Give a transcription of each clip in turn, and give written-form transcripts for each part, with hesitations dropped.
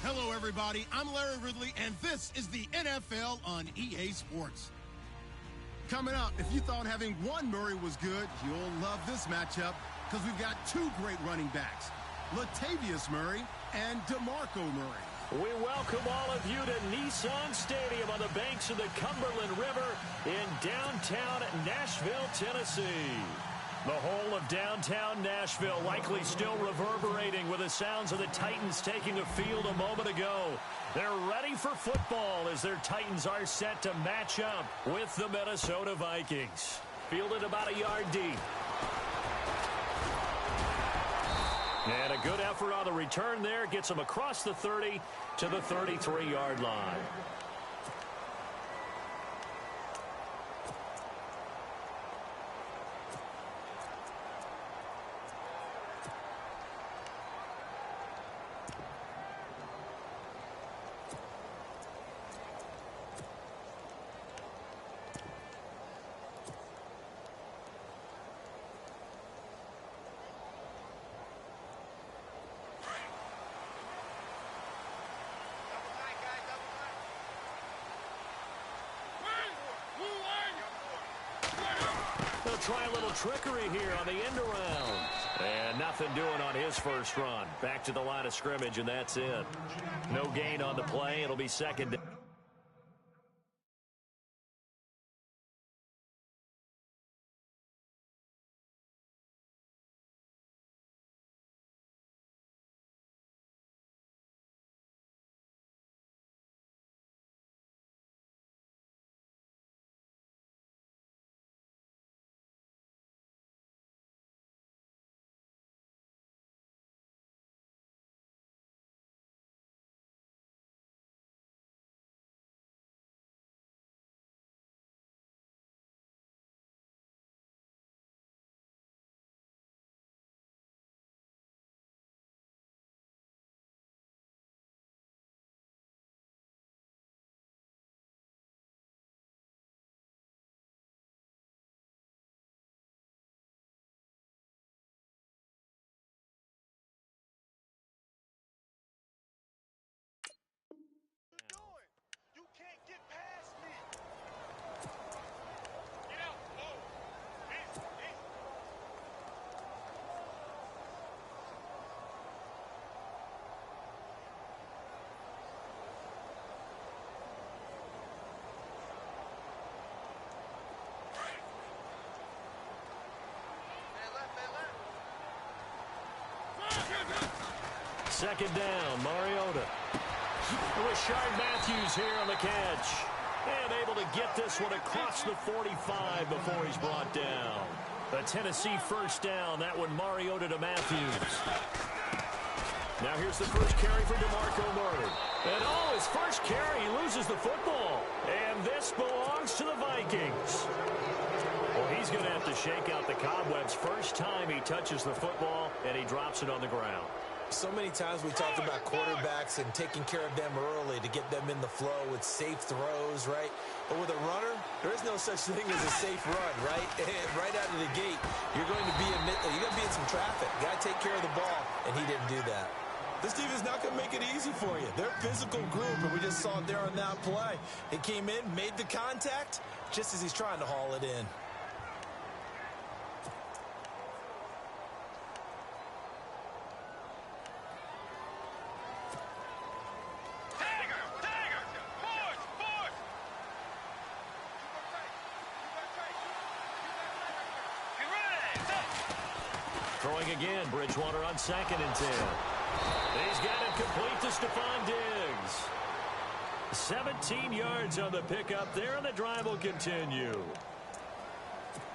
Hello, everybody. I'm Larry Ridley, and this is the NFL on EA Sports. Coming up, if you thought having one Murray was good, you'll love this matchup because we've got two great running backs, Latavius Murray and DeMarco Murray. We welcome all of you to Nissan Stadium on the banks of the Cumberland River in downtown Nashville, Tennessee. The whole of downtown Nashville likely still reverberating with the sounds of the Titans taking a field a moment ago. They're ready for football as their Titans are set to match up with the Minnesota Vikings. Fielded about a yard deep. And a good effort on the return there gets them across the 30 to the 33-yard line. They'll try a little trickery here on the end around. And nothing doing on his first run. Back to the line of scrimmage, and that's it. No gain on the play. It'll be second down. Second down, Mariota. Rashard Matthews here on the catch. And able to get this one across the 45 before he's brought down. A Tennessee first down. That one Mariota to Matthews. Now here's the first carry for DeMarco Murray. And his first carry, he loses the football. And this belongs to the Vikings. Well, he's going to have to shake out the cobwebs first time he touches the football, and he drops it on the ground. So many times we talked about quarterbacks and taking care of them early to get them in the flow with safe throws, right? But with a runner, there is no such thing as a safe run, right? Right out of the gate, you're going to be in some traffic. Got to take care of the ball, and he didn't do that. This team is not going to make it easy for you. They're a physical group, and we just saw it there on that play. He came in, made the contact, just as he's trying to haul it in. Throwing again, Bridgewater on 2nd and 10. He's got it complete to Stephon Diggs. 17 yards on the pickup there, and the drive will continue.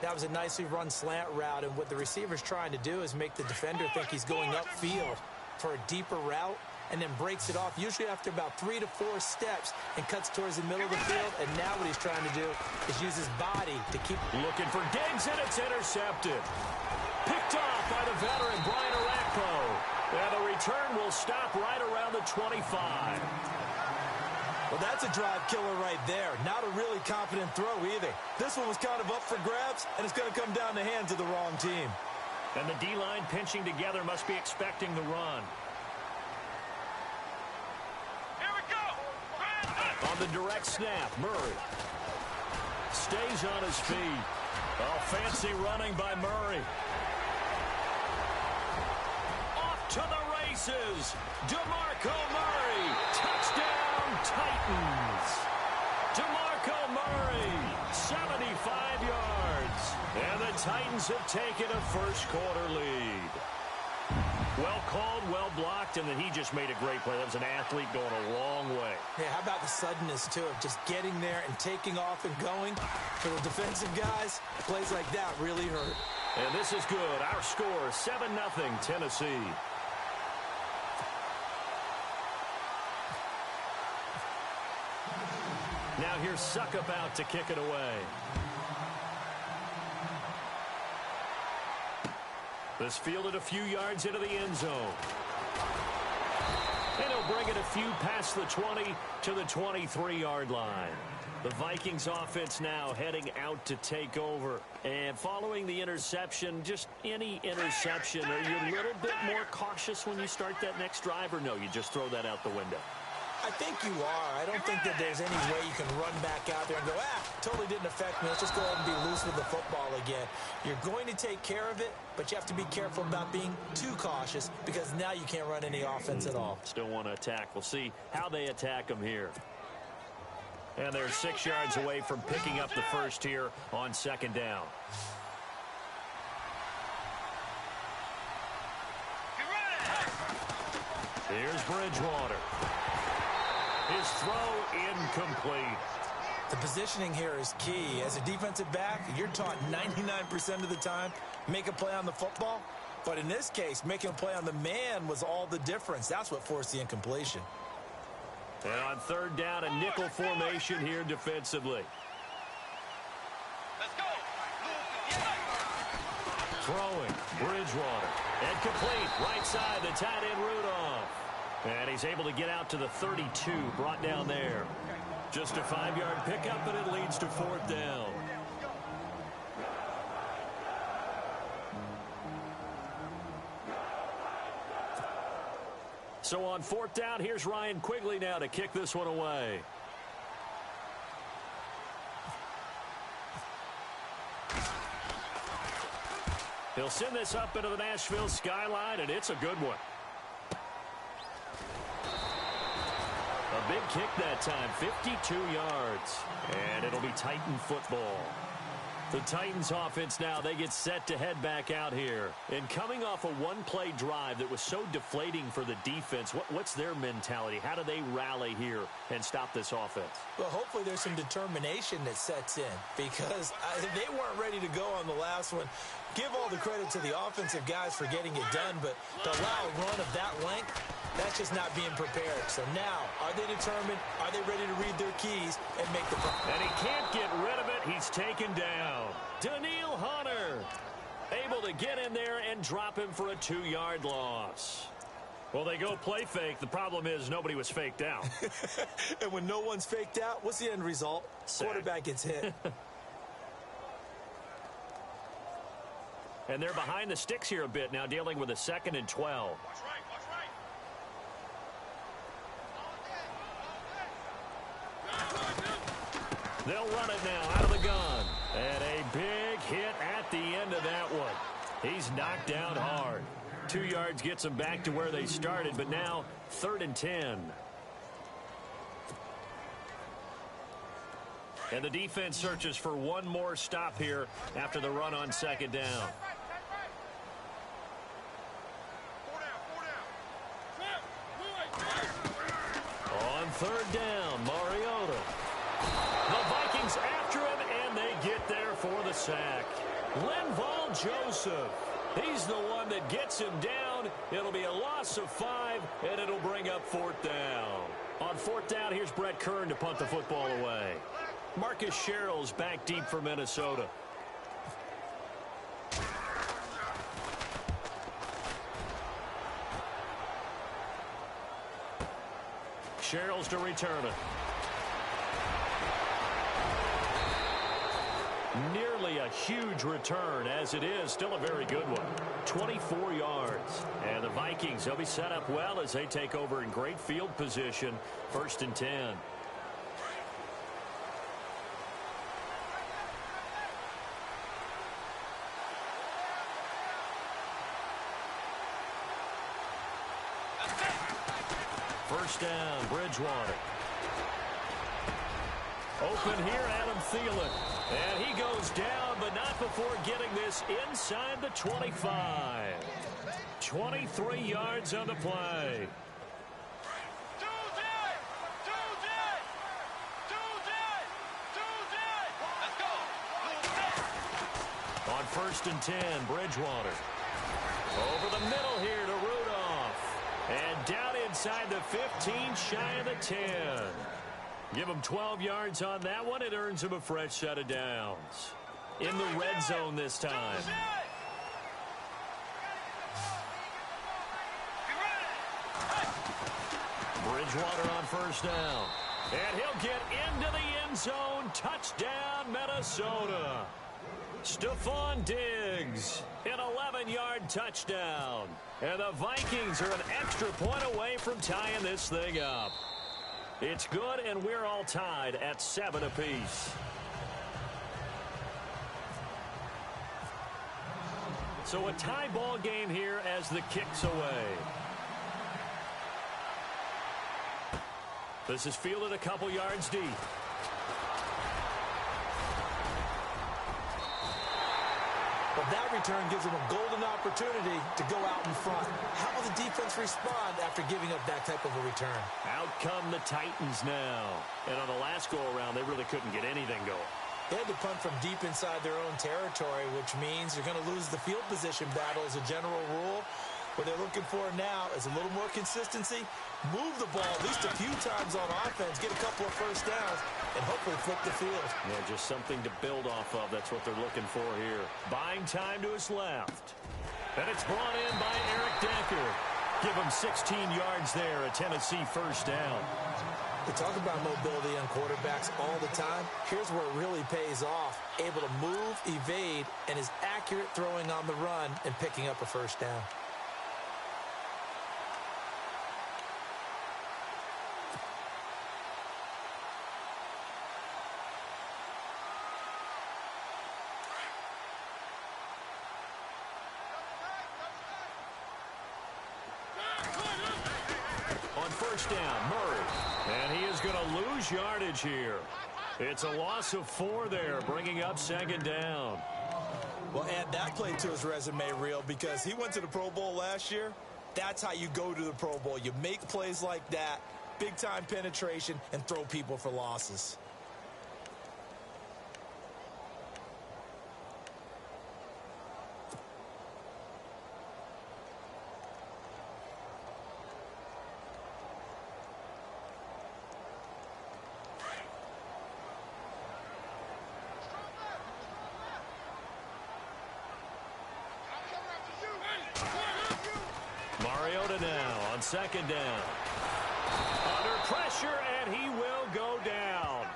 That was a nicely run slant route, and what the receiver's trying to do is make the defender think he's going upfield for a deeper route, and then breaks it off, usually after about 3 to 4 steps, and cuts towards the middle of the field. And now what he's trying to do is use his body to keep looking for Diggs, and it's intercepted. Picked off by the veteran Brian Orakpo. And the return will stop right around the 25. Well, that's a drive killer right there. Not a really confident throw either. This one was kind of up for grabs, and it's going to come down the hands of the wrong team. And the D-line pinching together must be expecting the run. On the direct snap, Murray stays on his feet. Oh, fancy running by Murray. Off to the races. DeMarco Murray. Touchdown, Titans. DeMarco Murray, 75 yards. And the Titans have taken a first-quarter lead. Well called, well blocked, and then he just made a great play. That was an athlete going a long way. Yeah, how about the suddenness, too, of just getting there and taking off and going? For the defensive guys, plays like that really hurt. And this is good. Our score, 7-0 Tennessee. Now here's Suckup out to kick it away. This fielded a few yards into the end zone. And he'll bring it a few past the 20 to the 23-yard line. The Vikings offense now heading out to take over. And following the interception, just any interception, are you a little bit more cautious when you start that next drive, or no, you just throw that out the window? I think you are. I don't think that there's any way you can run back out there and go, totally didn't affect me. Let's just go ahead and be loose with the football again. You're going to take care of it, but you have to be careful about being too cautious because now you can't run any offense at all. Still want to attack. We'll see how they attack them here. And they're 6 yards away from picking up the first here on second down. Here's Bridgewater. His throw incomplete. The positioning here is key. As a defensive back, you're taught 99% of the time, make a play on the football. But in this case, making a play on the man was all the difference. That's what forced the incompletion. And on third down, a nickel formation here defensively. Let's go. Throwing, Bridgewater. And complete, right side, the tight end Rudolph. And he's able to get out to the 32, brought down there. Just a 5-yard pickup, and it leads to fourth down. So on fourth down, here's Ryan Quigley now to kick this one away. He'll send this up into the Nashville skyline, and it's a good one. A big kick that time, 52 yards. And it'll be Titan football. The Titans offense now, they get set to head back out here. And coming off a one-play drive that was so deflating for the defense, what's their mentality? How do they rally here and stop this offense? Well, hopefully there's some determination that sets in because they weren't ready to go on the last one. Give all the credit to the offensive guys for getting it done, but to allow a run of that length, that's just not being prepared. So now, are they determined? Are they ready to read their keys and make the play? And he can't get rid of it. He's taken down. Daniil Hunter able to get in there and drop him for a 2-yard loss. Well, they go play fake. The problem is nobody was faked out. And when no one's faked out, what's the end result? Sack. Quarterback gets hit. And they're behind the sticks here a bit now, dealing with a 2nd and 12. Watch right, watch right. They'll run it now out of the gun. And a big hit at the end of that one. He's knocked down hard. 2 yards gets them back to where they started, but now 3rd and 10. And the defense searches for one more stop here after the run on second down. On third down, Mariota. The Vikings after him, and they get there for the sack. Linval Joseph. He's the one that gets him down. It'll be a loss of 5, and it'll bring up fourth down. On fourth down, here's Brett Kern to punt the football away. Marcus Sherrill's back deep for Minnesota. Sherrill's to return it. Nearly a huge return, as it is still a very good one. 24 yards. And the Vikings, they'll be set up well as they take over in great field position. 1st and 10. First down, Bridgewater. Open here, Adam Thielen. And he goes down, but not before getting this inside the 25. 23 yards on the play. On first and 10, Bridgewater. Over the middle here to Rudolph. And down inside the 15, shy of the 10. Give him 12 yards on that one. It earns him a fresh set of downs. In the red zone this time. Bridgewater on first down. And he'll get into the end zone. Touchdown, Minnesota. Stephon Diggs, an 11-yard touchdown. And the Vikings are an extra point away from tying this thing up. It's good, and we're all tied at 7 apiece. So a tie ball game here as the kick's away. This is fielded a couple yards deep. Well, that return gives them a golden opportunity to go out in front. How will the defense respond after giving up that type of a return? Out come the Titans now. And on the last go-around, they really couldn't get anything going. They had to punt from deep inside their own territory, which means you're going to lose the field position battle as a general rule. What they're looking for now is a little more consistency, move the ball at least a few times on offense, get a couple of first downs, and hopefully flip the field. Yeah, just something to build off of. That's what they're looking for here. Buying time to his left. And it's brought in by Eric Decker. Give him 16 yards there, a Tennessee first down. We talk about mobility on quarterbacks all the time. Here's where it really pays off. Able to move, evade, and is accurate throwing on the run and picking up a first down. First down, Murray. And he is going to lose yardage here. It's a loss of 4 there, bringing up second down. Well, add that play to his resume reel because he went to the Pro Bowl last year. That's how you go to the Pro Bowl. You make plays like that, big-time penetration, and throw people for losses. Mariota now on second down. Under pressure, and he will go down.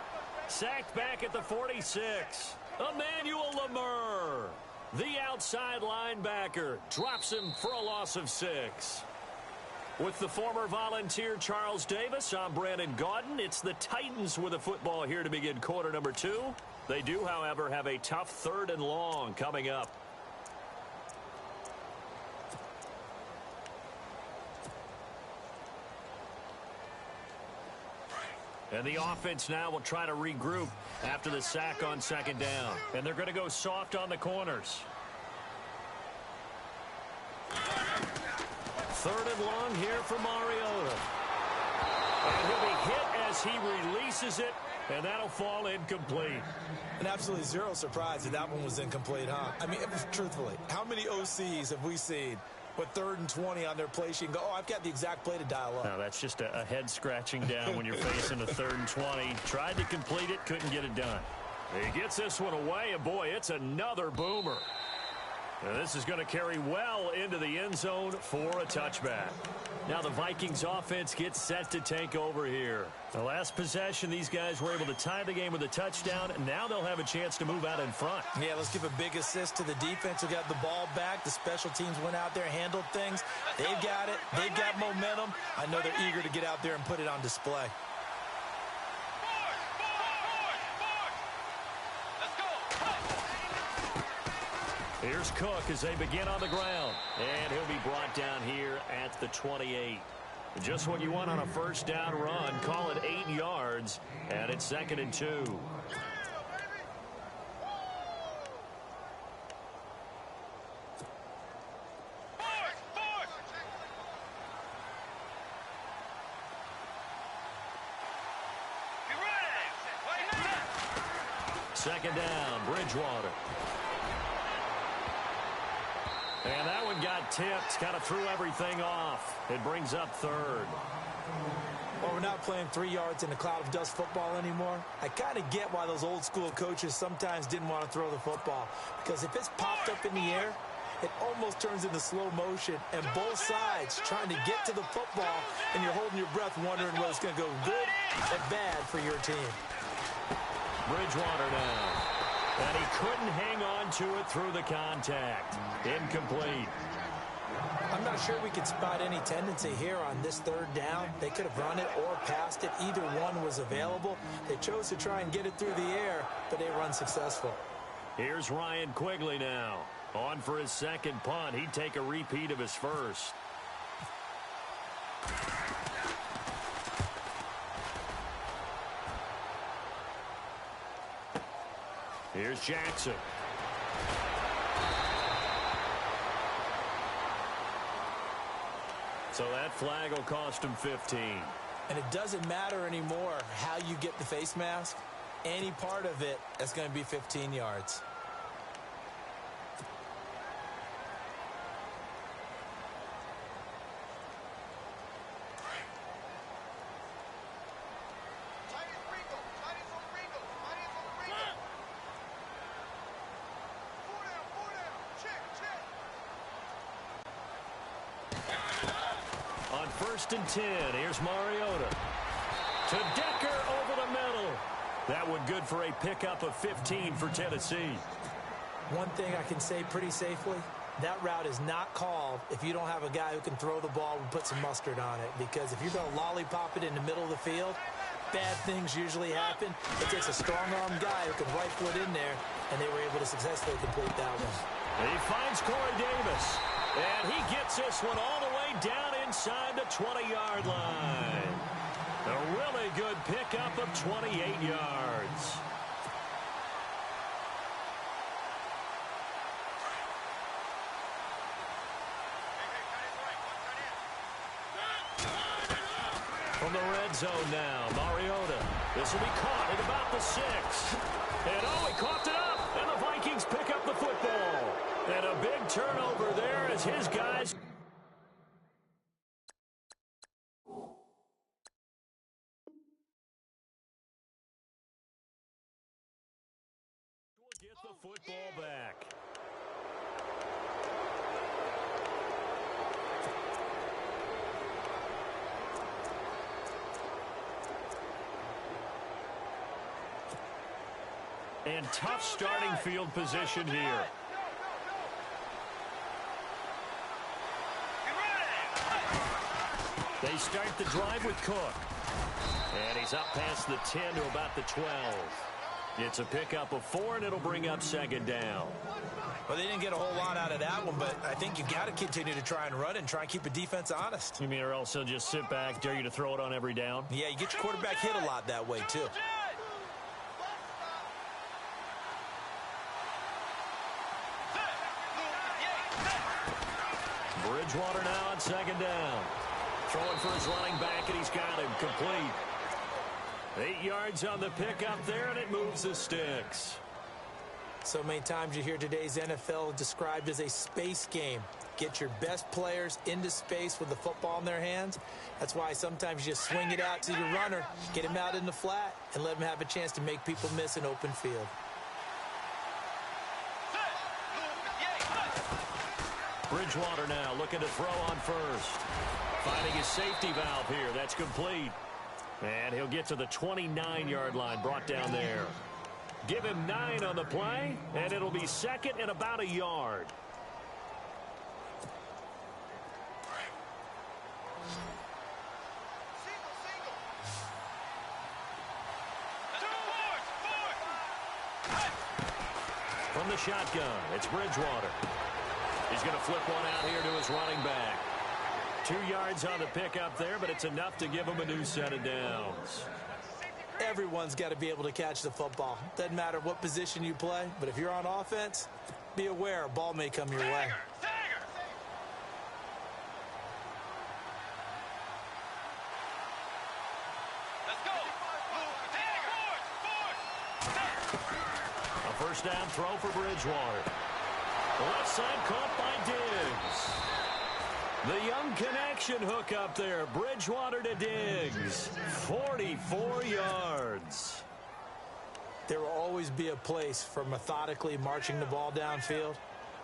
Sacked back at the 46. Emmanuel Lamur, the outside linebacker, drops him for a loss of 6. With the former Volunteer Charles Davis, I'm Brandon Gaudin. It's the Titans with the football here to begin quarter number 2. They do, however, have a tough 3rd and long coming up. And the offense now will try to regroup after the sack on second down. And they're going to go soft on the corners. 3rd and long here for Mariota. And he'll be hit as he releases it, and that'll fall incomplete. And absolutely zero surprise that that one was incomplete, huh? I mean, truthfully, how many OCs have we seen with 3rd and 20 on their play sheet and go, oh, I've got the exact play to dial up? No, that's just a head scratching down when you're facing a 3rd and 20. Tried to complete it, couldn't get it done. He gets this one away, and boy, it's another boomer. And this is going to carry well into the end zone for a touchback. Now the Vikings offense gets set to take over here. The last possession, these guys were able to tie the game with a touchdown, and now they'll have a chance to move out in front. Yeah, let's give a big assist to the defense who got the ball back. The special teams went out there, handled things. They've got it. They've got momentum. I know they're eager to get out there and put it on display. Here's Cook as they begin on the ground. And he'll be brought down here at the 28. Just what you want on a first down run. Call it 8 yards, and it's 2nd and 2. Second down, Bridgewater. And that one got tipped, kind of threw everything off. It brings up 3rd. Well, we're not playing 3 yards in a cloud of dust football anymore. I kind of get why those old school coaches sometimes didn't want to throw the football. Because if it's popped up in the air, it almost turns into slow motion. And both sides trying to get to the football, and you're holding your breath wondering whether it's going to go good or bad for your team. Bridgewater now. And he couldn't hang on to it through the contact. Incomplete. I'm not sure we could spot any tendency here on this 3rd down. They could have run it or passed it. Either one was available. They chose to try and get it through the air, but they were unsuccessful. Here's Ryan Quigley now. On for his 2nd punt. He'd take a repeat of his first. Here's Jackson. So that flag will cost him 15. And it doesn't matter anymore how you get the face mask. Any part of it, that's going to be 15 yards. On 1st and 10, here's Mariota. To Decker over the middle. That one good for a pickup of 15 for Tennessee. One thing I can say pretty safely, that route is not called if you don't have a guy who can throw the ball and put some mustard on it. Because if you're going to lollipop it in the middle of the field, bad things usually happen. It takes a strong-armed guy who can rifle it in there, and they were able to successfully complete that one. He finds Corey Davis, and he gets this one all the way down inside the 20-yard line. A really good pickup of 28 yards. From the red zone now, Mariota. This will be caught at about the 6. And oh, he coughed it up, and the Vikings pick up the football. And a big turnover there as his guys... will get the football back. And tough starting field position here. They start the drive with Cook. And he's up past the 10 to about the 12. It's a pickup of 4, and it'll bring up 2nd down. Well, they didn't get a whole lot out of that one, but I think you've got to continue to try and run and try and keep the defense honest. You mean or else they'll just sit back, dare you to throw it on every down? Yeah, you get your quarterback hit a lot that way, too. Bridgewater now on 2nd down. Throwing for his running back, and he's got him complete. 8 yards on the pickup there, and it moves the sticks. So many times you hear today's NFL described as a space game. Get your best players into space with the football in their hands. That's why sometimes you just swing it out to your runner, get him out in the flat, and let him have a chance to make people miss an open field. Bridgewater now looking to throw on first. Finding his safety valve here. That's complete. And he'll get to the 29-yard line, brought down there. Give him 9 on the play, and it'll be 2nd and about a yard. From the shotgun, it's Bridgewater. He's going to flip one out here to his running back. 2 yards on the pickup there, but it's enough to give them a new set of downs. Everyone's got to be able to catch the football. Doesn't matter what position you play, but if you're on offense, be aware a ball may come your way. Let's go. A first down throw for Bridgewater. The left side caught by Diggs. The young connection hook up there. Bridgewater to Diggs. 44 yards. There will always be a place for methodically marching the ball downfield.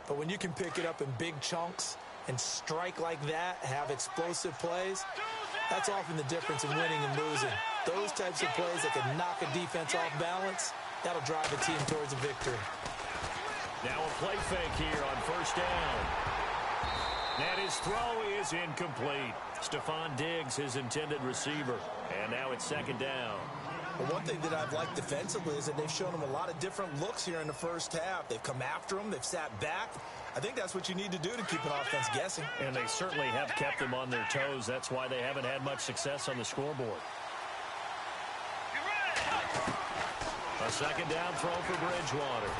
But when you can pick it up in big chunks and strike like that, have explosive plays, that's often the difference in winning and losing. Those types of plays that can knock a defense off balance, that'll drive a team towards a victory. Now a play fake here on first down. And his throw is incomplete. Stephon Diggs, his intended receiver. And now it's second down. Well, one thing that I've liked defensively is that they've shown him a lot of different looks here in the first half. They've come after him. They've sat back. I think that's what you need to do to keep an offense guessing. And they certainly have kept them on their toes. That's why they haven't had much success on the scoreboard. A second down throw for Bridgewater.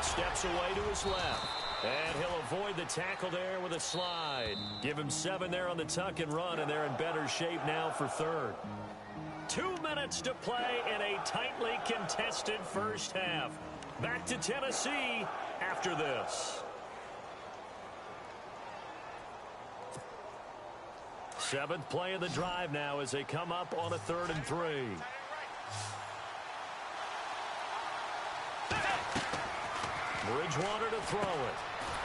Steps away to his left. And he'll avoid the tackle there with a slide. Give him 7 there on the tuck and run, and they're in better shape now for third. 2 minutes to play in a tightly contested first half. Back to Tennessee after this. 7th play of the drive now as they come up on a 3rd and 3. Bridgewater to throw it.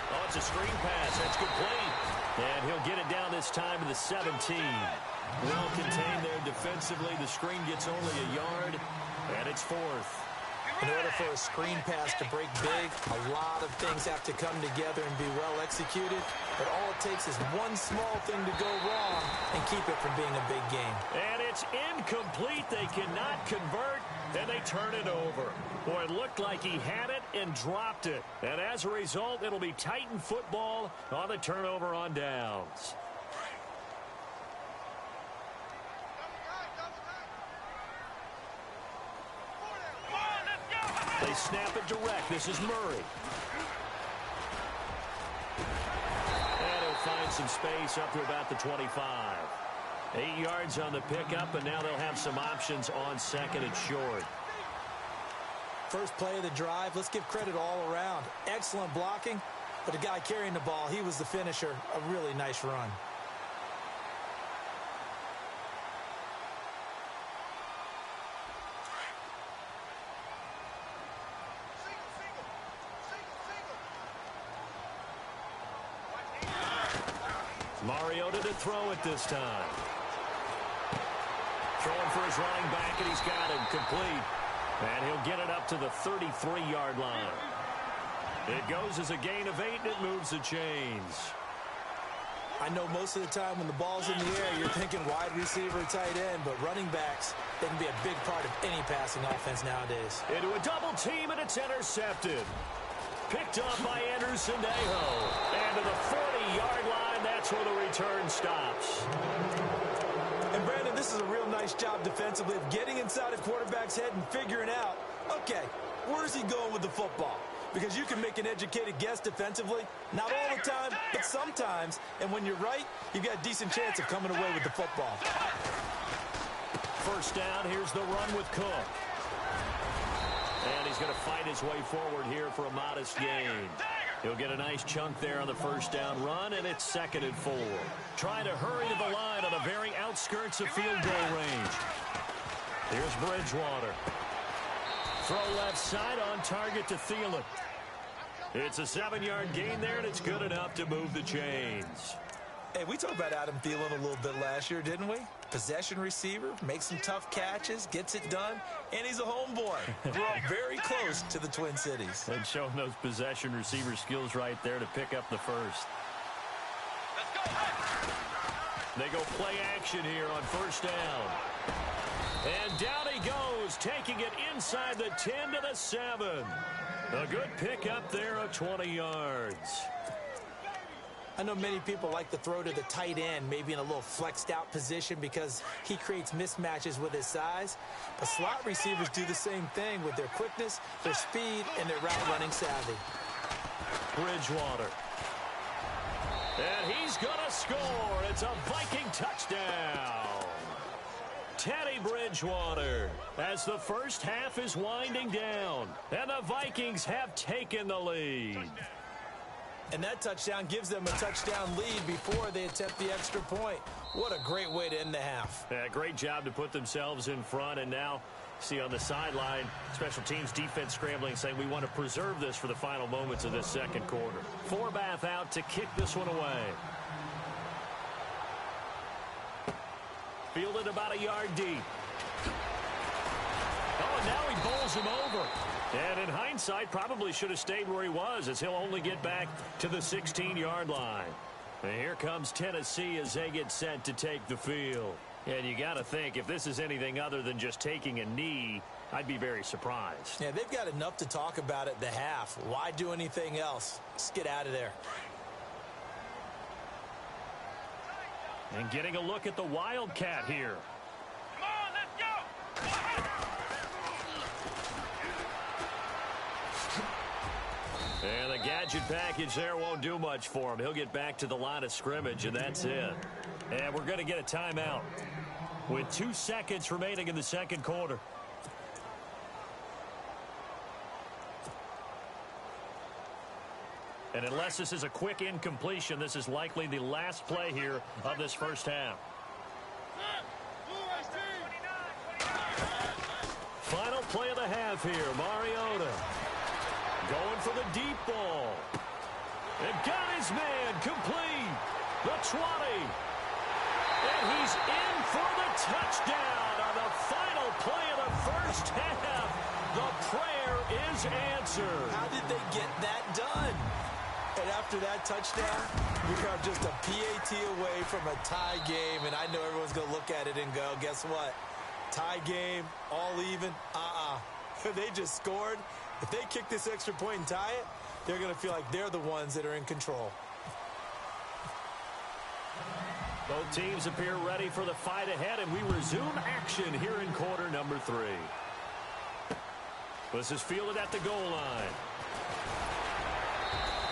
Oh, it's a screen pass. That's complete. And he'll get it down this time to the 17. Well contained there defensively. The screen gets only a yard, and it's 4th. In order for a screen pass to break big, a lot of things have to come together and be well executed. But all it takes is one small thing to go wrong and keep it from being a big game. And it's incomplete. They cannot convert, and they turn it over. Boy, it looked like he had it and dropped it. And as a result, it'll be Titan football on the turnover on downs. They snap it direct. This is Murray. And he'll find some space up to about the 25. 8 yards on the pickup, and now they'll have some options on 2nd and short. First play of the drive, let's give credit all around. Excellent blocking, but the guy carrying the ball, he was the finisher. A really nice run. Mariota to throw it this time. Throwing for his running back, and he's got him complete. And he'll get it up to the 33-yard line. It goes as a gain of 8, and it moves the chains. I know most of the time when the ball's in the air, you're thinking wide receiver, tight end, but running backs, they can be a big part of any passing offense nowadays. Into a double team, and it's intercepted. Picked up by Anderson Aho. And to the 40-yard line, that's where the return stops. And Brandon, this is a real nice job defensively of getting inside a quarterback's head and figuring out, okay, where's he going with the football? Because you can make an educated guess defensively, not all the time, but sometimes. And when you're right, you've got a decent chance of coming away with the football. First down, here's the run with Cook. And he's going to fight his way forward here for a modest gain. He'll get a nice chunk there on the first down run, and it's 2nd and 4. Trying to hurry to the line on the very outskirts of field goal range. Here's Bridgewater. Throw left side on target to Thielen. It's a 7-yard gain there, and it's good enough to move the chains. Hey, we talked about Adam Thielen a little bit last year, didn't we? Possession receiver, makes some tough catches, gets it done, and he's a homeboy. Grew up very close to the Twin Cities. And showing those possession receiver skills right there to pick up the first. Let's go. They go play action here on first down. And down he goes, taking it inside the 10 to the 7. A good pickup there of 20 yards. I know many people like to throw to the tight end, maybe in a little flexed out position because he creates mismatches with his size. But slot receivers do the same thing with their quickness, their speed, and their route running savvy. Bridgewater. And he's going to score. It's a Viking touchdown. Teddy Bridgewater as the first half is winding down. And the Vikings have taken the lead. And that touchdown gives them a touchdown lead before they attempt the extra point. What a great way to end the half. Yeah, great job to put themselves in front. And now, see on the sideline, special teams defense scrambling, saying we want to preserve this for the final moments of this second quarter. Forbath out to kick this one away. Fielded about a yard deep. Oh, and now he bowls him over. And in hindsight, probably should have stayed where he was, as he'll only get back to the 16-yard line. And here comes Tennessee as they get set to take the field. And you got to think, if this is anything other than just taking a knee, I'd be very surprised. Yeah, they've got enough to talk about at the half. Why do anything else? Just get out of there. And getting a look at the Wildcat here. Come on, let's go! And the gadget package there won't do much for him. He'll get back to the line of scrimmage, and that's it. And we're going to get a timeout with 2 seconds remaining in the second quarter. And unless this is a quick incompletion, this is likely the last play here of this first half. Final play of the half here, Mariota. Going for the deep ball. And got his man complete. The 20. And he's in for the touchdown on the final play of the first half. The prayer is answered. How did they get that done? And after that touchdown, you're just a PAT away from a tie game. And I know everyone's going to look at it and go, guess what? Tie game, all even, They just scored. If they kick this extra point and tie it, they're going to feel like they're the ones that are in control. Both teams appear ready for the fight ahead, and we resume action here in quarter number 3. This is fielded at the goal line.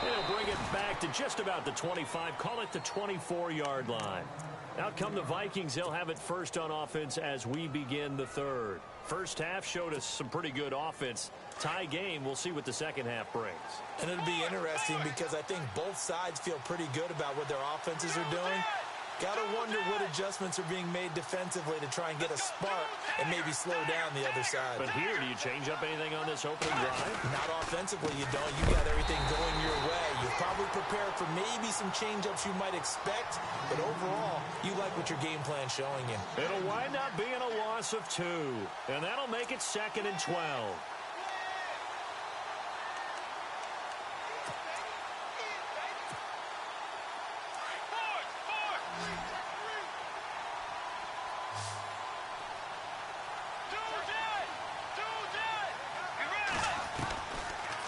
He'll bring it back to just about the 25, call it the 24-yard line. Out come the Vikings. They'll have it first on offense as we begin the third. First half showed us some pretty good offense. Tie game, we'll see what the second half brings. And it'll be interesting because I think both sides feel pretty good about what their offenses are doing. Got to wonder what adjustments are being made defensively to try and get a spark and maybe slow down the other side. But here, do you change up anything on this opening drive? Not offensively, you don't. You got everything going your way. You've probably prepared for maybe some change-ups you might expect, but overall, you like what your game plan's showing you. It'll wind up being a loss of 2, and that'll make it 2nd and 12.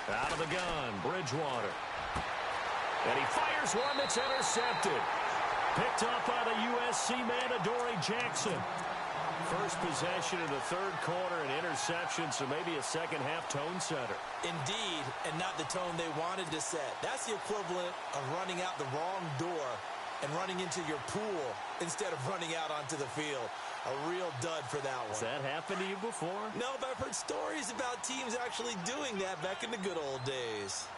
Out of the gun, Bridgewater. And he fires one that's intercepted. Picked up by the USC man, Adoree Jackson. First possession in the third quarter, an interception, so maybe a second half tone setter. Indeed, and not the tone they wanted to set. That's the equivalent of running out the wrong door and running into your pool instead of running out onto the field. A real dud for that one. Has that happened to you before? No, but I've heard stories about teams actually doing that back in the good old days.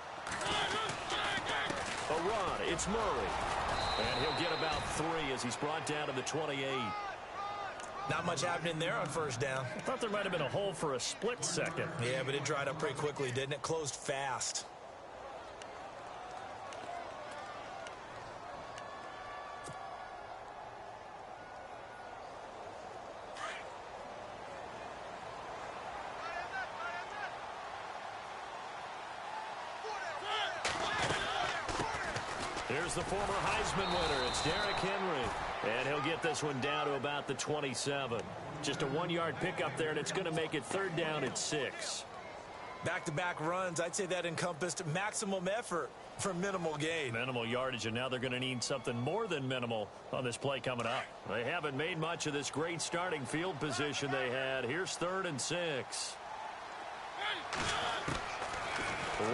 A run, it's Murray. And he'll get about 3 as he's brought down to the 28. Not much happening there on first down. I thought there might have been a hole for a split second. Yeah, but it dried up pretty quickly, didn't it? Closed fast. Here's the former Heisman winner. It's Derrick Henry. And he'll get this one down to about the 27. Just a 1-yard pickup there, and it's going to make it 3rd down at 6. Back-to-back runs, I'd say that encompassed maximum effort. for minimal gain. Minimal yardage, and now they're going to need something more than minimal on this play coming up. They haven't made much of this great starting field position they had. Here's 3rd and 6.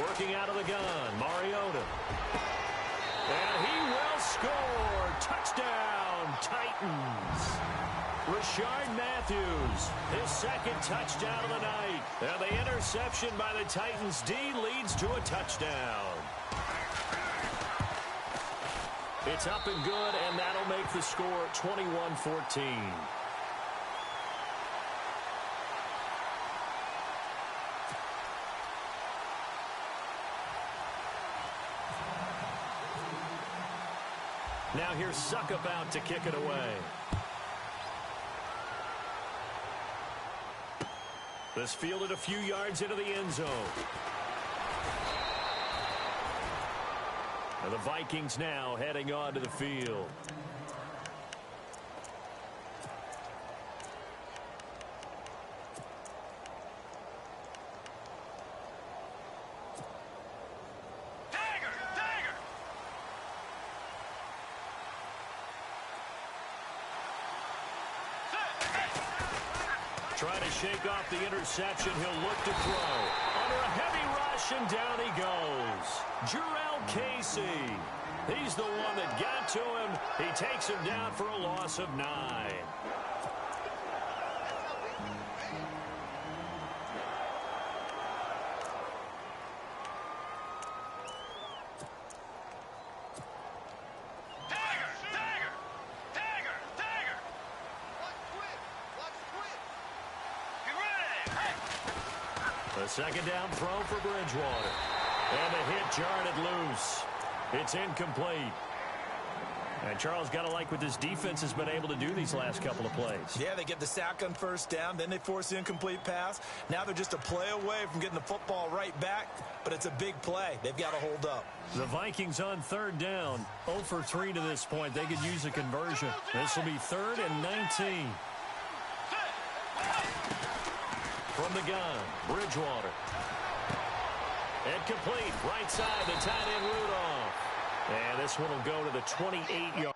Working out of the gun, Mariota. And he will score. Touchdown, Titans. Rashard Matthews, his 2nd touchdown of the night. And the interception by the Titans D leads to a touchdown. It's up and good, and that'll make the score 21-14. Now here's Suckup out to kick it away. This fielded a few yards into the end zone. And the Vikings now heading onto the field. Trying to shake off the interception. He'll look to throw. Under a heavy rush, and down he goes. Jarrell Casey. He's the one that got to him. He takes him down for a loss of 9. The 2nd down throw for Bridgewater. And the hit jarred it loose. It's incomplete. And Charles, got to like what this defense has been able to do these last couple of plays. Yeah, they get the sack on 1st down, then they force the incomplete pass. Now they're just a play away from getting the football right back, but it's a big play. They've got to hold up. The Vikings on 3rd down, 0 for 3 to this point. They could use a conversion. This will be 3rd and 19. From the gun, Bridgewater. Incomplete, right side, the tight end Rudolph. And this one will go to the 28-yard.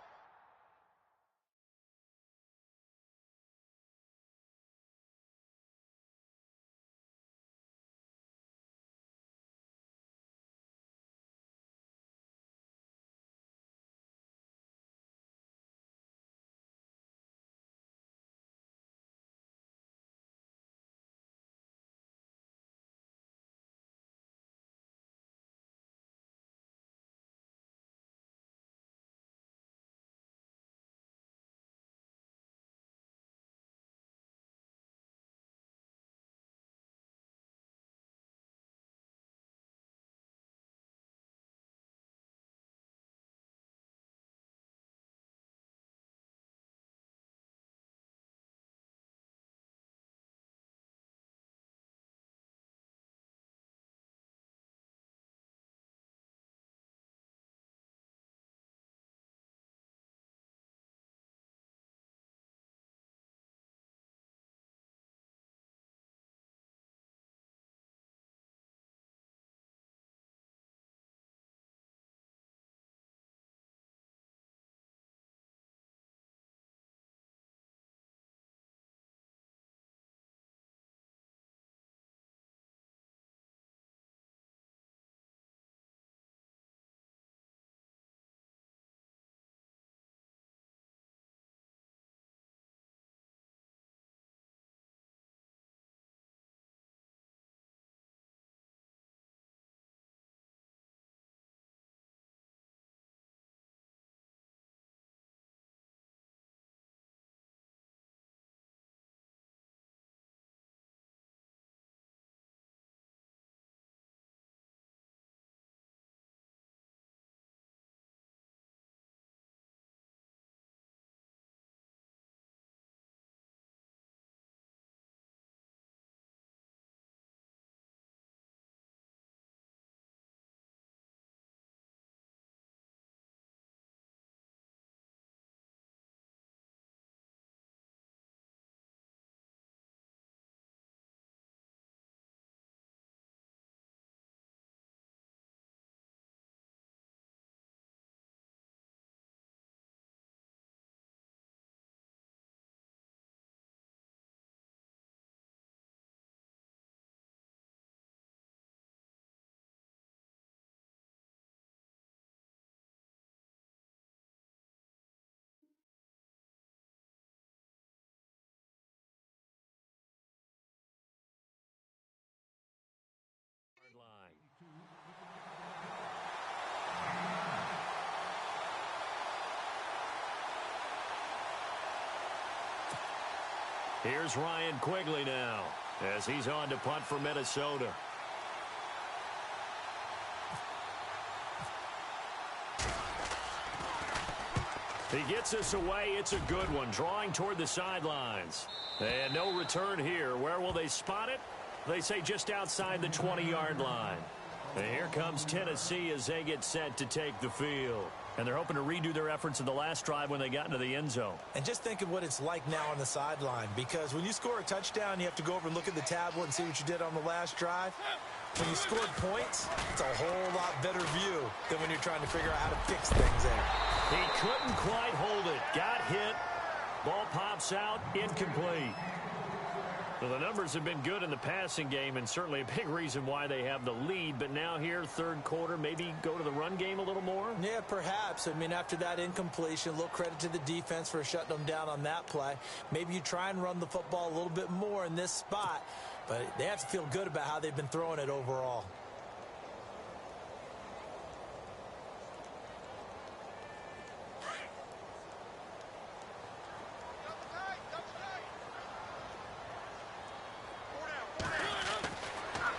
Here's Ryan Quigley now as he's on to punt for Minnesota. He gets us away. It's a good one, drawing toward the sidelines. And no return here. Where will they spot it? They say just outside the 20-yard line. And here comes Tennessee as they get set to take the field. And they're hoping to redo their efforts in the last drive when they got into the end zone. And just think of what it's like now on the sideline, because when you score a touchdown, you have to go over and look at the tablet and see what you did on the last drive. When you scored points, it's a whole lot better view than when you're trying to figure out how to fix things there. He couldn't quite hold it. Got hit. Ball pops out. Incomplete. Well, the numbers have been good in the passing game, and certainly a big reason why they have the lead. But now here, third quarter, maybe go to the run game a little more? Yeah, perhaps. I mean, after that incompletion, a little credit to the defense for shutting them down on that play. Maybe you try and run the football a little bit more in this spot. But they have to feel good about how they've been throwing it overall.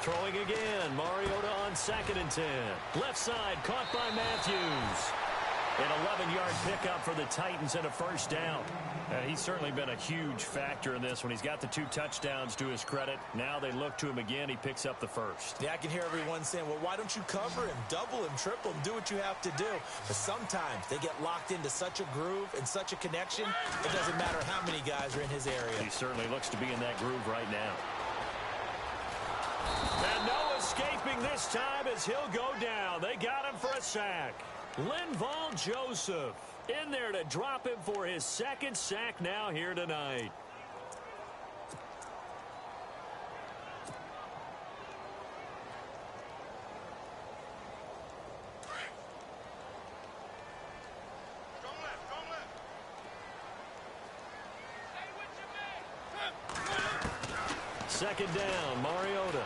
Throwing again. Mariota on 2nd and 10. Left side caught by Matthews. An 11-yard pickup for the Titans and a first down. And he's certainly been a huge factor in this when he's got the 2 touchdowns to his credit. Now they look to him again. He picks up the first. Yeah, I can hear everyone saying, well, why don't you cover him, double him, triple him, do what you have to do. But sometimes they get locked into such a groove and such a connection, it doesn't matter how many guys are in his area. He certainly looks to be in that groove right now. And no escaping this time as he'll go down. They got him for a sack. Linval Joseph in there to drop him for his 2nd sack now here tonight. Second down, Mariota.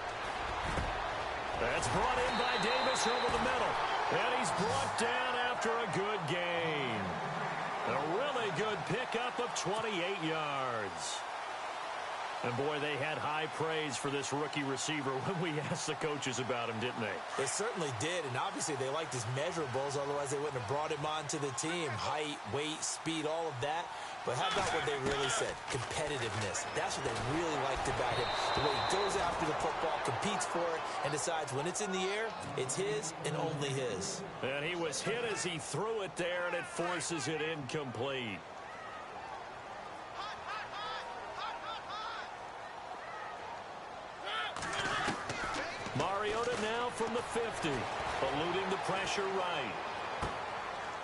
That's brought in by Davis over the middle. And he's brought down after a good gain. A really good pickup of 28 yards. And, boy, they had high praise for this rookie receiver when we asked the coaches about him, didn't they? They certainly did, and obviously they liked his measurables, otherwise they wouldn't have brought him onto the team. Height, weight, speed, all of that. But how about what they really said? Competitiveness. That's what they really liked about him. The way he goes after the football, competes for it, and decides when it's in the air, it's his and only his. And he was hit as he threw it there, and it forces it incomplete. Mariota now from the 50, eluding the pressure right.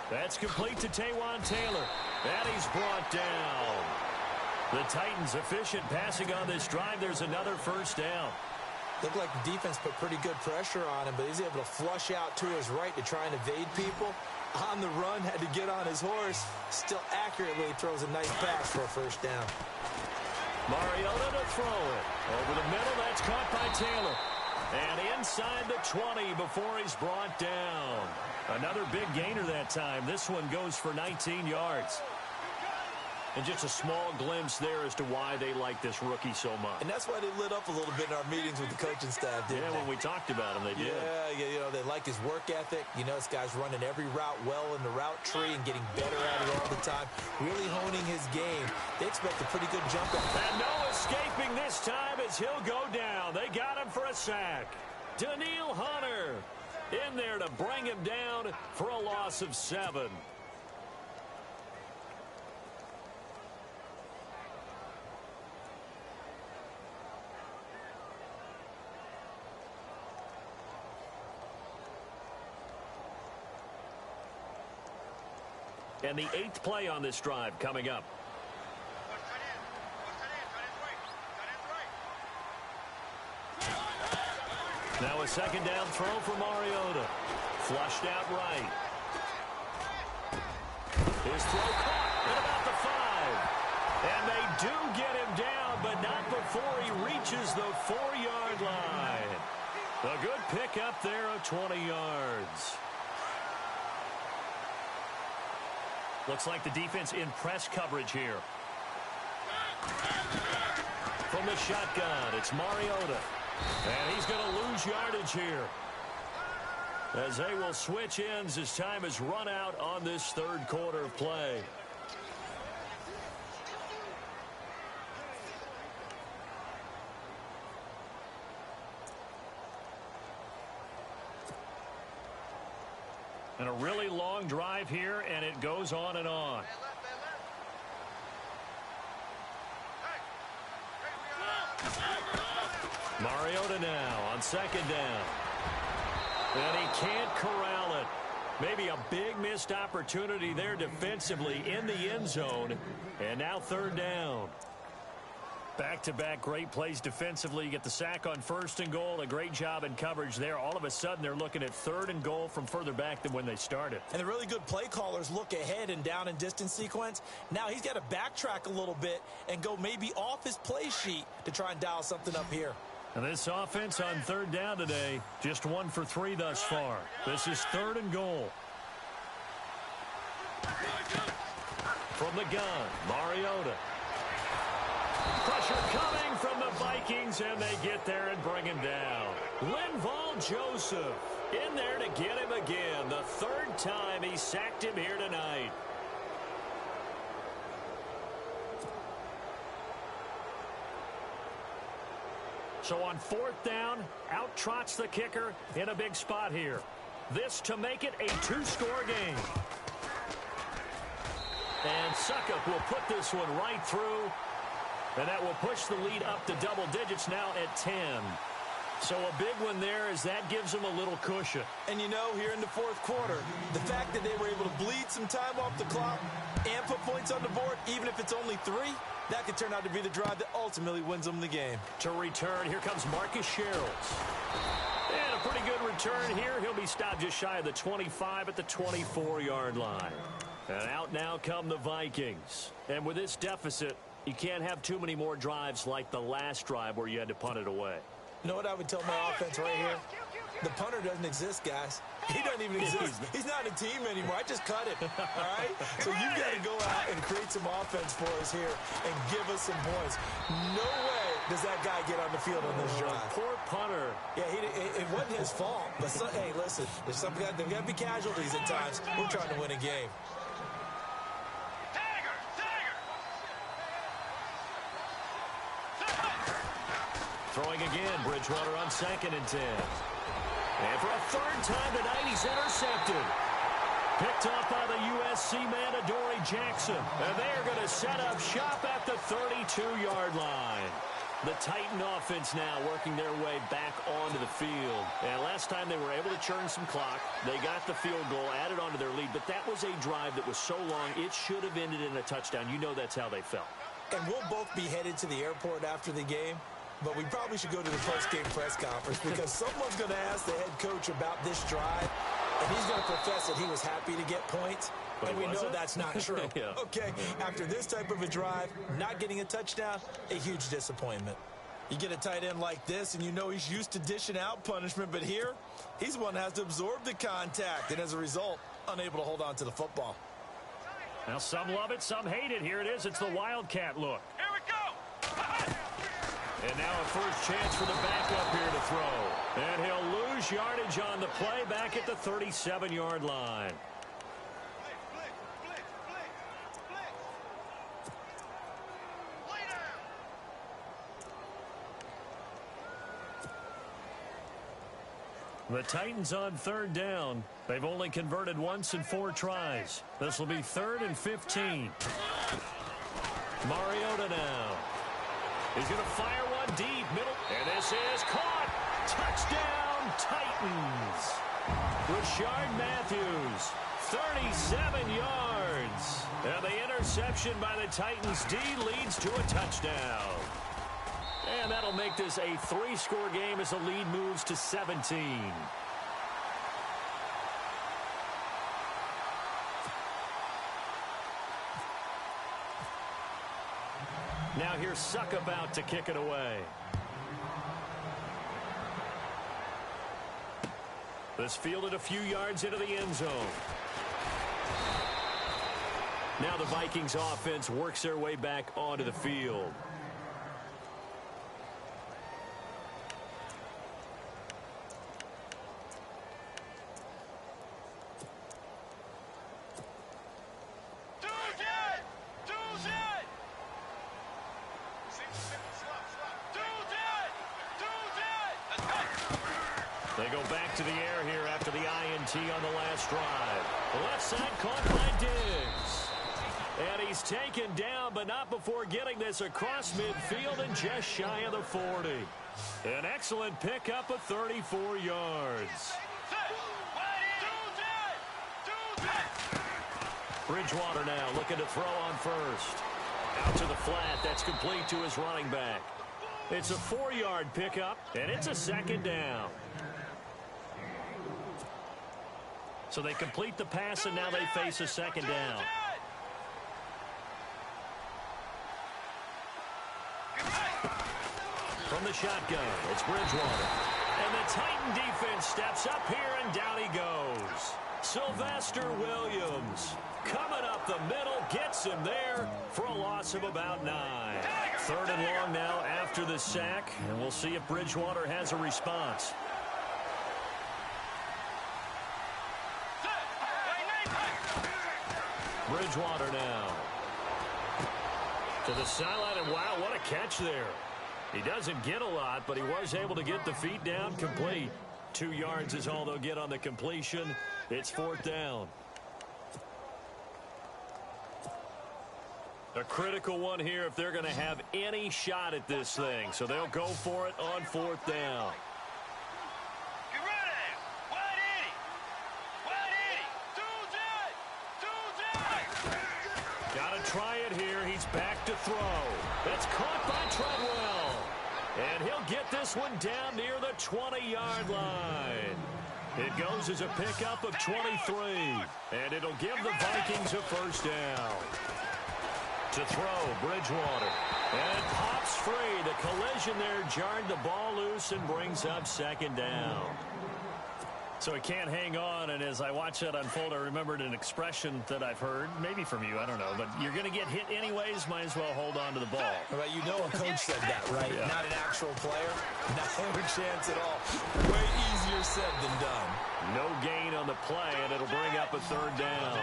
That's complete to Taywan Taylor. And he's brought down. The Titans efficient passing on this drive. There's another first down. Looked like the defense put pretty good pressure on him, but he's able to flush out to his right to try and evade people. On the run, had to get on his horse. Still accurately throws a nice pass for a first down. Mariota to throw it. Over the middle, that's caught by Taylor. And inside the 20 before he's brought down. Another big gainer that time. This one goes for 19 yards. And just a small glimpse there as to why they like this rookie so much. And that's why they lit up a little bit in our meetings with the coaching staff, didn't they? Yeah, when we talked about him, they did. Yeah, you know, they like his work ethic. You know, this guy's running every route well in the route tree and getting better at it all the time. Really honing his game. They expect a pretty good jump at him. And no escaping this time as he'll go down. They got him for a sack. Daniil Hunter in there to bring him down for a loss of 7. And the 8th play on this drive coming up. Now a second down throw for Mariota. Flushed out right. His throw caught at about the 5. And they do get him down, but not before he reaches the 4-yard line. A good pickup there of 20 yards. Looks like the defense in press coverage here. from the shotgun. It's Mariota. And he's going to lose yardage here, as they will switch ends as time has run out on this third quarter of play. And a really long drive here, and it goes on and on. Mariota now on second down. And he can't corral it. Maybe a big missed opportunity there defensively in the end zone. And now third down. Back-to-back great plays defensively. You get the sack on first and goal. A great job in coverage there. All of a sudden, they're looking at third and goal from further back than when they started. And the really good play callers look ahead and down and distance sequence. Now he's got to backtrack a little bit and go maybe off his play sheet to try and dial something up here. And this offense on third down today, just 1 for 3 thus far. This is third and goal. From the gun, Mariota. Pressure coming from the Vikings, and they get there and bring him down. Linval Joseph in there to get him again. The third time he sacked him here tonight. So on fourth down, out trots the kicker in a big spot here. This to make it a 2-score game. And Suckup will put this one right through. And that will push the lead up to double digits now at 10. So a big one there as that gives them a little cushion. And you know, here in the fourth quarter, the fact that they were able to bleed some time off the clock and put points on the board, even if it's only 3, that could turn out to be the drive that ultimately wins them the game. To return, here comes Marcus Sherrills. And a pretty good return here. He'll be stopped just shy of the 25 at the 24-yard line. And out now come the Vikings. And with this deficit, you can't have too many more drives like the last drive where you had to punt it away. You know what I would tell my offense right here? The punter doesn't exist, guys. He doesn't even exist. He's not a team anymore. I just cut it, all right? So you got to go out and create some offense for us here and give us some points. No way does that guy get on the field on this drive. Poor punter. Yeah, it wasn't his fault. But, hey, listen, there's got to be casualties at times. We're trying to win a game. Throwing again, Bridgewater on second and 10. And for a third time tonight, he's intercepted. Picked up by the USC man, Adoree Jackson. And they're going to set up shop at the 32-yard line. The Titan offense now working their way back onto the field. And last time they were able to churn some clock. They got the field goal, added onto their lead. But that was a drive that was so long, it should have ended in a touchdown. You know that's how they felt. And we'll both be headed to the airport after the game. But we probably should go to the post-game press conference because someone's going to ask the head coach about this drive, and he's going to profess that he was happy to get points, and we know that's not true. Yeah. Okay, after this type of a drive, not getting a touchdown, a huge disappointment. You get a tight end like this, and you know he's used to dishing out punishment, but here, he's the one that has to absorb the contact, and as a result, unable to hold on to the football. Now, some love it, some hate it. Here it is. It's the Wildcat look. Here we go. And now a first chance for the backup here to throw. And he'll lose yardage on the play back at the 37-yard line. The Titans on third down. They've only converted once in 4 tries. This will be 3rd and 15. Mariota now. He's going to fire one deep, middle, and this is caught. Touchdown, Titans. Rashard Matthews, 37 yards. And the interception by the Titans D leads to a touchdown. And that'll make this a 3-score game as the lead moves to 17. Now here's Suckup out to kick it away. This fielded a few yards into the end zone. Now the Vikings offense works their way back onto the field. They go back to the air here after the INT on the last drive. The left side caught by Diggs. And he's taken down, but not before getting this across midfield and just shy of the 40. An excellent pickup of 34 yards. Bridgewater now looking to throw on first. Out to the flat. That's complete to his running back. It's a 4-yard pickup, and it's a second down. So they complete the pass, and now they face a second down. From the shotgun, it's Bridgewater. And the Titan defense steps up here, and down he goes. Sylvester Williams coming up the middle, gets him there for a loss of about 9. 3rd and long now after the sack, and we'll see if Bridgewater has a response. Bridgewater now to the sideline, and wow, what a catch there. He doesn't get a lot, but he was able to get the feet down complete. 2 yards is all they'll get on the completion. It's 4th down. A critical one here if they're going to have any shot at this thing. So they'll go for it on 4th down. Get ready. 180. 180. 2 Got to try it here. He's back to throw. That's caught by Treadwell. And he'll get this one down near the 20-yard line. It goes as a pickup of 23. And it'll give the Vikings a 1st down. To throw, Bridgewater. And it pops free. The collision there jarred the ball loose and brings up 2nd down. So he can't hang on, and as I watch that unfold, I remembered an expression that I've heard, maybe from you, I don't know, but you're going to get hit anyways, might as well hold on to the ball. Well, you know a coach said that, right? Yeah. Not an actual player. Not a chance at all. Way easier said than done. No gain on the play, and it'll bring up a 3rd down.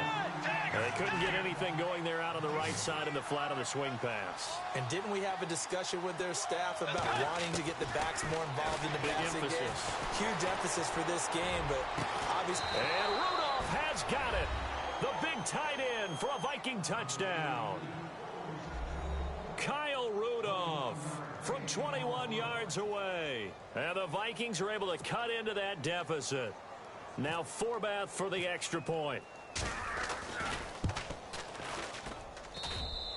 And they couldn't get anything going there out on the right side in the flat of the swing pass. And didn't we have a discussion with their staff about wanting to get the backs more involved in the passing game? Huge emphasis for this game, but obviously... And Rudolph has got it. The big tight end for a Viking touchdown. Kyle Rudolph from 21 yards away. And the Vikings are able to cut into that deficit. Now Forbath for the extra point.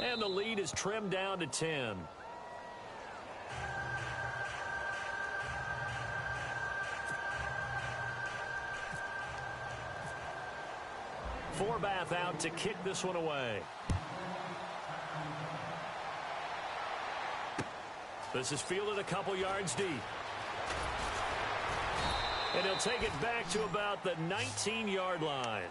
And the lead is trimmed down to 10. Forbath out to kick this one away. This is fielded a couple yards deep. And he'll take it back to about the 19-yard line.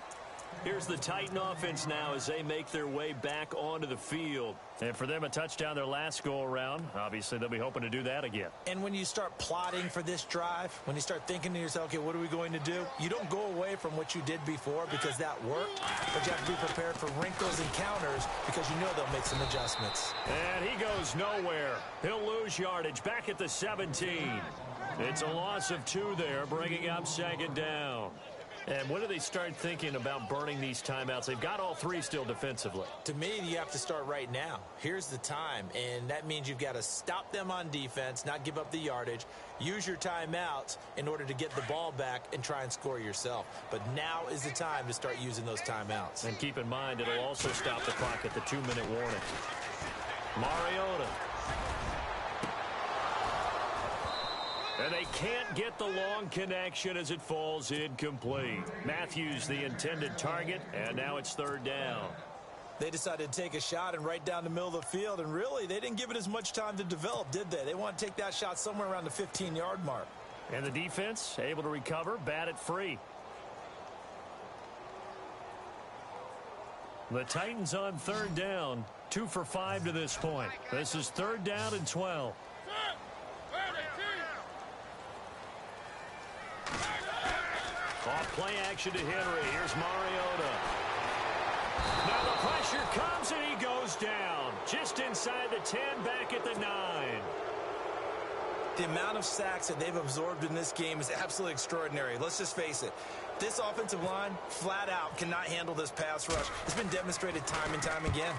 Here's the Titan offense now as they make their way back onto the field. And for them, a touchdown their last go-around. Obviously, they'll be hoping to do that again. And when you start plotting for this drive, when you start thinking to yourself, okay, what are we going to do? You don't go away from what you did before because that worked, but you have to be prepared for wrinkles and counters because you know they'll make some adjustments. And he goes nowhere. He'll lose yardage back at the 17. It's a loss of 2 there, bringing up 2nd down. And when do they start thinking about burning these timeouts? They've got all 3 still defensively. To me, you have to start right now. Here's the time, and that means you've got to stop them on defense, not give up the yardage, use your timeouts in order to get the ball back and try and score yourself. But now is the time to start using those timeouts. And keep in mind, it'll also stop the clock at the 2-minute warning. Mariota. And they can't get the long connection as it falls incomplete. Matthews, the intended target, and now it's 3rd down. They decided to take a shot and right down the middle of the field, and really, they didn't give it as much time to develop, did they? They want to take that shot somewhere around the 15-yard mark. And the defense able to recover, bat it free. The Titans on 3rd down, 2 for 5 to this point. This is 3rd down and 12. Off play action to Henry. Here's Mariota. Now the pressure comes and he goes down. Just inside the 10, back at the 9. The amount of sacks that they've absorbed in this game is absolutely extraordinary. Let's just face it. This offensive line, flat out, cannot handle this pass rush. It's been demonstrated time and time again.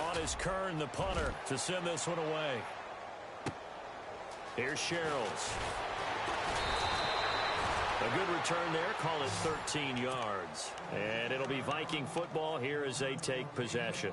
On is Kern, the punter, to send this one away. Here's Sherrills. A good return there. Call it 13 yards. And it'll be Viking football here as they take possession.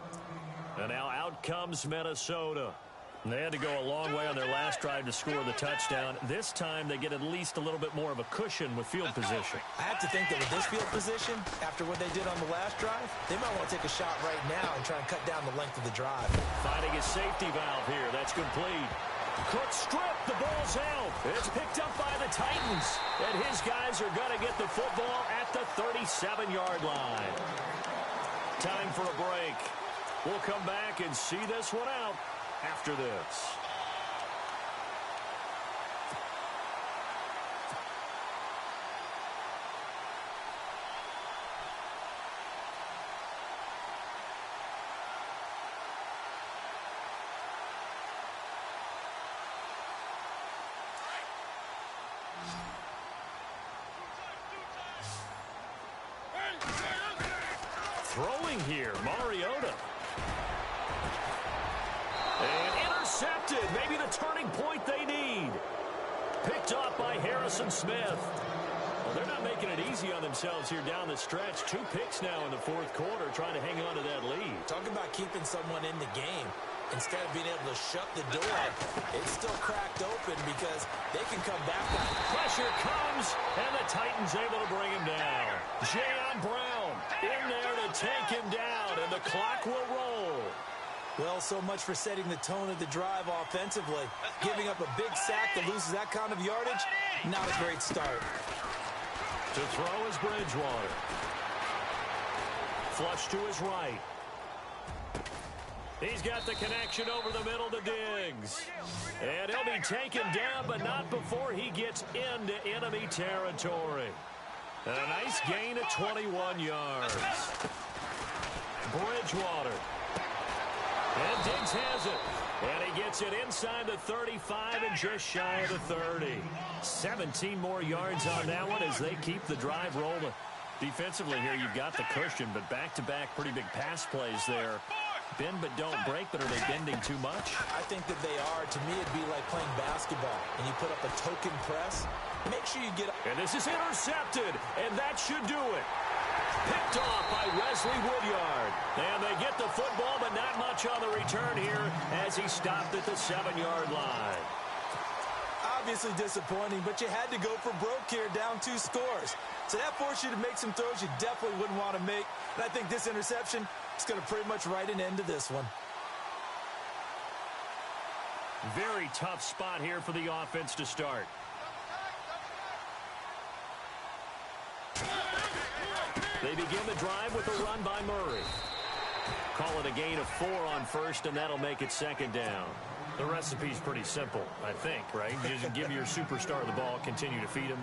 And now out comes Minnesota. They had to go a long way on their last drive to score the touchdown. This time they get at least a little bit more of a cushion with field position. I have to think that with this field position, after what they did on the last drive, they might want to take a shot right now and try and cut down the length of the drive. Finding a safety valve here. That's complete. Cook strip. The ball's out. It's picked up by the Titans. And his guys are going to get the football at the 37-yard line. Time for a break. We'll come back and see this one out after this. Throwing here, Mariota. And intercepted. Maybe the turning point they need. Picked off by Harrison Smith. Well, they're not making it easy on themselves here down the stretch. 2 picks now in the fourth quarter, trying to hang on to that lead. Talk about keeping someone in the game. Instead of being able to shut the door, it's still cracked open because they can come back. Pressure comes, and the Titans able to bring him down. Jayon Brown in there to take him down, and the clock will roll. Well, so much for setting the tone of the drive offensively. Giving up a big sack that loses that kind of yardage, not a great start. To throw is Bridgewater. Flush to his right. He's got the connection over the middle to Diggs. And he'll be taken down, but not before he gets into enemy territory. And a nice gain of 21 yards. Bridgewater. And Diggs has it. And he gets it inside the 35 and just shy of the 30. 17 more yards on that one as they keep the drive rolling. Defensively here, you've got the cushion, but back-to-back pretty big pass plays there. Bend but don't break, but are they bending too much? I think that they are. To me, it'd be like playing basketball, and you put up a token press. Make sure you get up. And this is intercepted, and that should do it. Picked off by Wesley Woodyard. And they get the football, but not much on the return here as he stopped at the 7-yard line. Obviously disappointing, but you had to go for broke here, down 2 scores. So that forced you to make some throws you definitely wouldn't want to make. And I think this interception is going to pretty much write an end to this one. Very tough spot here for the offense to start. They begin the drive with a run by Murray. Call it a gain of 4 on first, and that'll make it second down. The recipe's pretty simple, I think, right? You just give your superstar the ball, continue to feed him.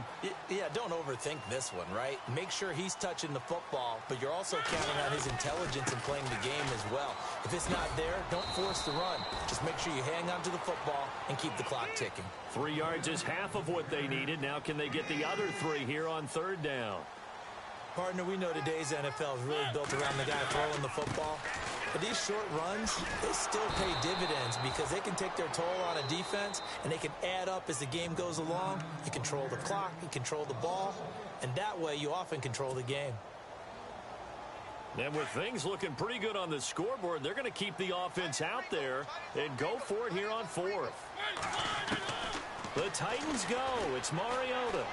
Yeah, don't overthink this one, right? Make sure he's touching the football, but you're also counting on his intelligence in playing the game as well. If it's not there, don't force the run. Just make sure you hang on to the football and keep the clock ticking. 3 yards is half of what they needed. Now can they get the other 3 here on third down? Partner, we know today's NFL is really built around the guy throwing the football. But these short runs, they still pay dividends because they can take their toll on a defense and they can add up as the game goes along. You control the clock, you control the ball, and that way you often control the game. And with things looking pretty good on the scoreboard, they're going to keep the offense out there and go for it here on 4th. The Titans go. It's Mariota.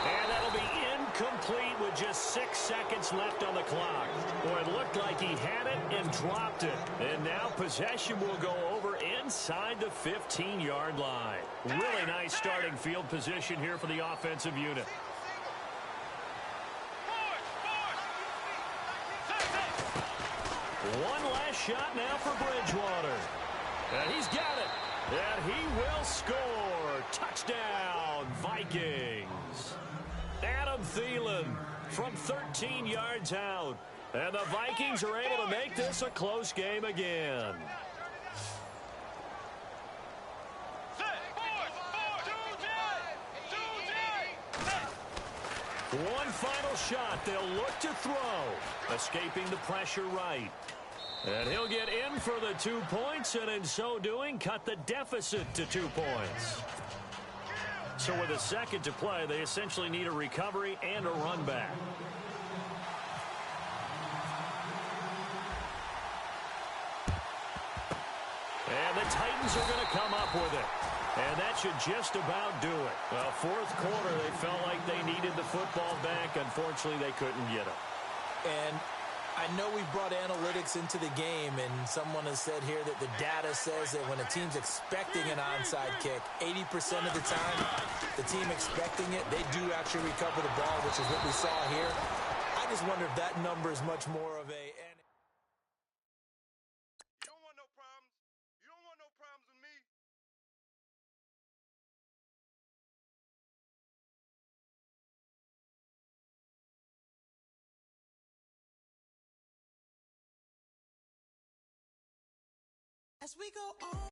And that'll be incomplete with just 6 seconds left on the clock. Boy, it looked like he had it and dropped it. And now possession will go over inside the 15-yard line. Really nice starting field position here for the offensive unit. One last shot now for Bridgewater. And he's got it. And he will score. Touchdown, Vikings. Adam Thielen from 13 yards out. And the Vikings are able to make this a close game again. One final shot. They'll look to throw. Escaping the pressure right. And he'll get in for the 2 points, and in so doing, cut the deficit to 2 points. So with a second to play, they essentially need a recovery and a run back. And the Titans are going to come up with it. And that should just about do it. Well, fourth quarter, they felt like they needed the football back. Unfortunately, they couldn't get it. And I know we brought analytics into the game, and someone has said here that the data says that when a team's expecting an onside kick, 80% of the time, the team expecting it, they do actually recover the ball, which is what we saw here. I just wonder if that number is much more of a... You don't want no problems. You don't want no problems with me. As we go on.